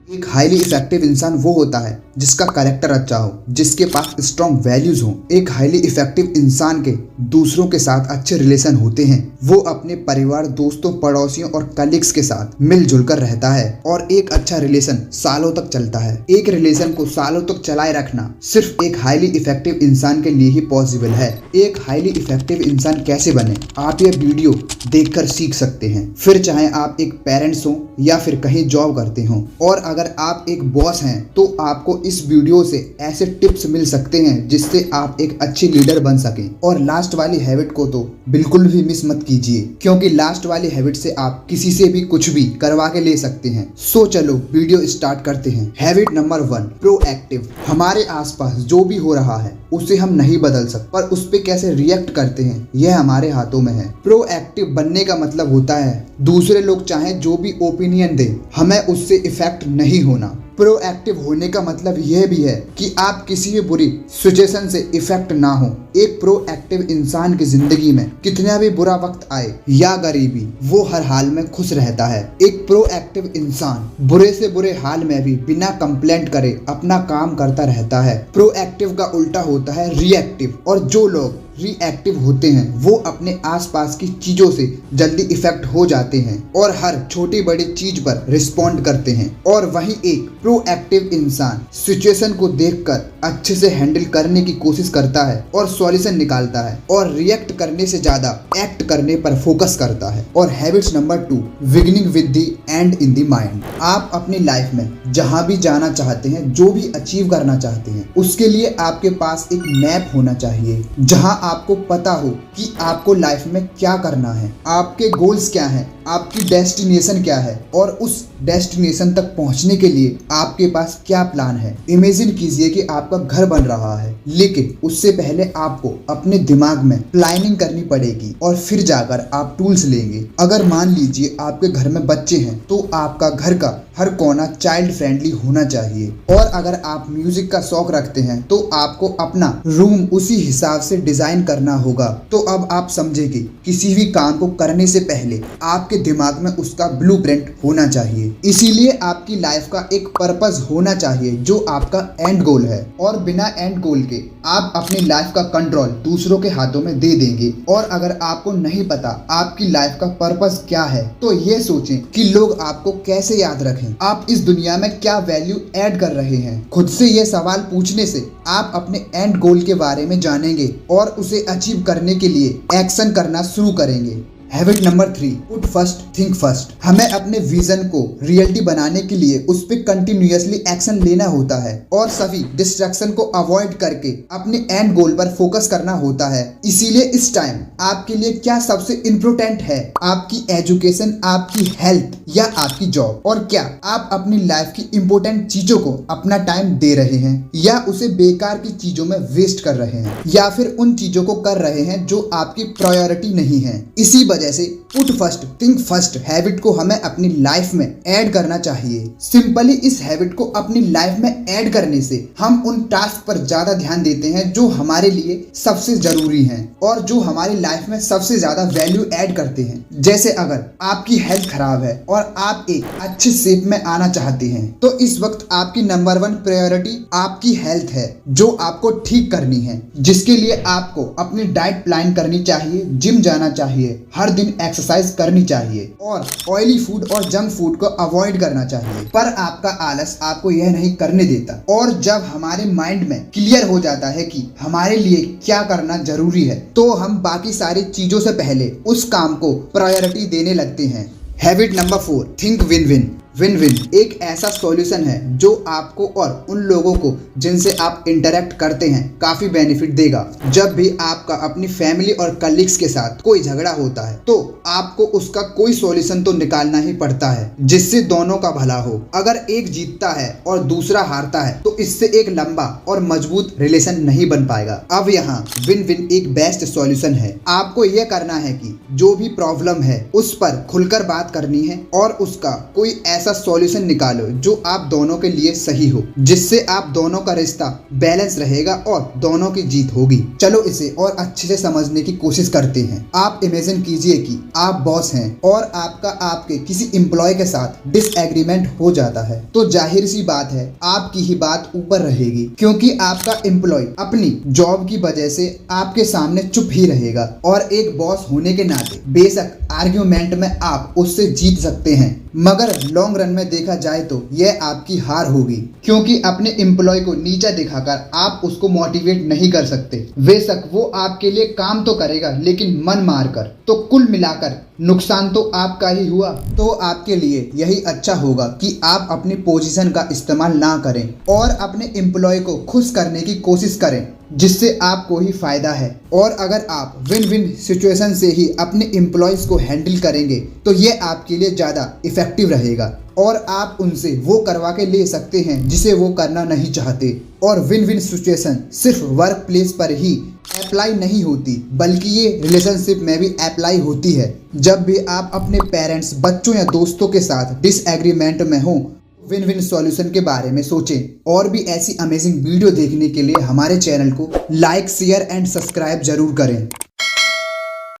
एक highly effective इंसान वो होता है जिसका कैरेक्टर अच्छा हो, जिसके पास स्ट्रॉन्ग वैल्यूज हो। एक हाईली इफेक्टिव इंसान के दूसरों के साथ अच्छे रिलेशन होते हैं। वो अपने परिवार, दोस्तों, पड़ोसियों और कलीग्स के साथ मिलजुल कर रहता है और एक अच्छा रिलेशन सालों तक चलता है। एक रिलेशन को सालों तक चलाए रखना सिर्फ एक हाईली इफेक्टिव इंसान के लिए ही पॉसिबल है। एक हाईली इफेक्टिव इंसान कैसे बने, आप ये वीडियो देखकर सीख सकते हैं। फिर चाहे आप एक पेरेंट्स हो या फिर कहीं जॉब करते हो, और अगर आप एक बॉस हैं तो आपको इस वीडियो से ऐसे टिप्स मिल सकते हैं जिससे आप एक अच्छी लीडर बन सकें। और लास्ट वाली हैबिट को तो बिल्कुल भी मिस मत कीजिए, क्योंकि लास्ट वाली हैबिट से आप किसी से भी कुछ भी करवा के ले सकते हैं। सो चलो वीडियो स्टार्ट करते हैं। Habit number 1, proactive. हमारे आसपास जो भी हो रहा है उसे हम नहीं बदल सकते, पर उस पे कैसे रिएक्ट करते हैं यह हमारे हाथों में है। प्रोएक्टिव बनने का मतलब होता है दूसरे लोग चाहे जो भी ओपिनियन दे, हमें उससे इफेक्ट नहीं होना। प्रोएक्टिव होने का मतलब यह भी है कि आप किसी भी बुरी सिचुएशन से इफेक्ट ना हो। एक प्रोएक्टिव इंसान की जिंदगी में कितना भी बुरा वक्त आए या गरीबी, वो हर हाल में खुश रहता है। एक प्रोएक्टिव इंसान बुरे से बुरे हाल में भी बिना कंप्लेंट करे अपना काम करता रहता है। प्रोएक्टिव का उल्टा होता है रिएक्टिव, और जो लोग रिएक्टिव होते हैं वो अपने आसपास की चीजों से जल्दी इफेक्ट हो जाते हैं और हर छोटी बड़ी चीज पर रिस्पॉन्ड करते हैं। और वहीं एक प्रोएक्टिव इंसान सिचुएशन को देखकर अच्छे से हैंडल करने की कोशिश करता है और सॉल्यूशन निकालता है, और रिएक्ट करने से ज्यादा एक्ट करने पर फोकस करता है। और habits number 2, beginning with the and in the mind. आप अपनी लाइफ में जहां भी जाना चाहते हैं, जो भी अचीव करना चाहते हैं, उसके लिए आपके पास एक मैप होना चाहिए जहां आपको पता हो कि आपको लाइफ में क्या करना है, आपके गोल्स क्या हैं, आपकी डेस्टिनेशन क्या है, और उस डेस्टिनेशन तक पहुंचने के लिए आपके पास क्या प्लान है। इमेजिन कीजिए कि आपका घर बन रहा है, लेकिन उससे पहले आपको अपने दिमाग में प्लानिंग करनी पड़ेगी और फिर जाकर आप टूल्स लेंगे। अगर मान लीजिए आपके घर में बच्चे हैं तो आपका घर का हर कोना चाइल्ड फ्रेंडली होना चाहिए। और अगर आप म्यूजिक का शौक रखते हैं तो आपको अपना रूम उसी हिसाब से डिजाइन करना होगा। तो अब आप समझे कि किसी भी काम को करने से पहले आपके दिमाग में उसका ब्लूप्रिंट होना चाहिए। इसीलिए आपकी लाइफ का एक पर्पस होना चाहिए जो आपका एंड गोल है, और बिना एंड गोल के आप अपनी लाइफ का कंट्रोल दूसरों के हाथों में दे देंगे। और अगर आपको नहीं पता आपकी लाइफ का पर्पस क्या है, तो ये सोचें कि लोग आपको कैसे याद रखें, आप इस दुनिया में क्या वैल्यू ऐड कर रहे हैं। खुद से ये सवाल पूछने से आप अपने एंड गोल के बारे में जानेंगे और उसे अचीव करने के लिए एक्शन करना शुरू करेंगे। Habit number 3, put first think first. हमें अपने विजन को रियलिटी बनाने के लिए उस पर कंटिन्यूअसली एक्शन लेना होता है और सभी डिस्ट्रैक्शन को अवॉइड करके अपने एंड गोल पर फोकस करना होता है। इसीलिए इस टाइम आपके लिए क्या सबसे इम्पोर्टेंट है, आपकी एजुकेशन, आपकी हेल्थ या आपकी जॉब? और क्या आप अपनी लाइफ की इम्पोर्टेंट चीजों को अपना टाइम दे रहे हैं या उसे बेकार की चीजों में वेस्ट कर रहे हैं, या फिर उन चीजों को कर रहे हैं जो आपकी प्रायोरिटी नहीं है? इसी वजह से put first think first habit को हमें अपनी लाइफ में ऐड करना चाहिए। सिंपली इस हैबिट को अपनी लाइफ में ऐड करने से हम उन टास्क पर ज्यादा ध्यान देते हैं जो हमारे लिए सबसे जरूरी हैं और जो हमारी लाइफ में सबसे ज्यादा वैल्यू ऐड करते हैं। जैसे अगर आपकी हेल्थ खराब है और आप एक अच्छे शेप में आना चाहते हैं, तो इस वक्त आपकी नंबर 1 प्रायोरिटी आपकी हेल्थ है जो आपको ठीक करनी है, जिसके लिए आपको अपनी डाइट प्लान करनी चाहिए, जिम जाना चाहिए, हर दिन एक्सरसाइज करनी चाहिए और ऑयली फूड और जंक फूड को अवॉइड करना चाहिए। पर आपका आलस आपको यह नहीं करने देता, और जब हमारे माइंड में क्लियर हो जाता है कि हमारे लिए क्या करना जरूरी है, तो हम बाकी सारी चीजों से पहले उस काम को प्रायोरिटी देने लगते हैं। Habit number 4, think win win. Win win एक ऐसा सॉल्यूशन है जो आपको और उन लोगों को जिनसे आप इंटरेक्ट करते हैं काफी बेनिफिट देगा। जब भी आपका अपनी फैमिली और कलीग्स के साथ कोई झगड़ा होता है तो आपको उसका कोई सॉल्यूशन तो निकालना ही पड़ता है जिससे दोनों का भला हो। अगर एक जीतता है और दूसरा हारता है तो इससे एक लंबा और मजबूत रिलेशन नहीं बन पाएगा। अब यहाँ विन विन एक बेस्ट सॉल्यूशन है। आपको यह करना है कि जो भी प्रॉब्लम है उस पर खुलकर बात करनी है और उसका कोई ऐसा सॉल्यूशन निकालो जो आप दोनों के लिए सही हो, जिससे आप दोनों का रिश्ता बैलेंस रहेगा और दोनों की जीत होगी। चलो इसे और अच्छे से समझने की कोशिश करते हैं। आप इमेजिन कीजिए कि आप बॉस हैं और आपका आपके किसी एम्प्लॉय के साथ डिसएग्रीमेंट हो जाता है, तो जाहिर सी बात है आपकी ही बात ऊपर रहेगी, क्योंकि आपका एम्प्लॉय अपनी जॉब की वजह से आपके सामने चुप ही रहेगा। और एक बॉस होने के नाते बेशक आर्ग्यूमेंट में आप उससे जीत सकते हैं, मगर लॉन्ग रन में देखा जाए तो यह आपकी हार होगी, क्योंकि अपने एम्प्लॉय को नीचा दिखाकर आप उसको मोटिवेट नहीं कर सकते। बेशक वो आपके लिए काम तो करेगा, लेकिन मन मारकर। तो कुल मिलाकर नुकसान तो आपका ही हुआ। तो आपके लिए यही अच्छा होगा कि आप अपनी पोजीशन का इस्तेमाल ना करें और अपने एम्प्लॉय को खुश करने की कोशिश करें, जिससे आपको ही फायदा है। और अगर आप विन विन सिचुएशन से ही अपने एम्प्लॉयज़ को हैंडल करेंगे तो ये आपके लिए ज़्यादा इफेक्टिव रहेगा और आप उनसे वो करवा के ले सकते हैं जिसे वो करना नहीं चाहते। और विन विन सिचुएशन सिर्फ वर्क प्लेस पर ही अप्लाई नहीं होती, बल्कि ये रिलेशनशिप में भी अप्लाई होती है। जब भी आप अपने पेरेंट्स, बच्चों या दोस्तों के साथ डिसएग्रीमेंट में हो, विन विन सॉल्यूशन के बारे में सोचें। और भी ऐसी अमेजिंग वीडियो देखने के लिए हमारे चैनल को लाइक, शेयर एंड सब्सक्राइब जरूर करें।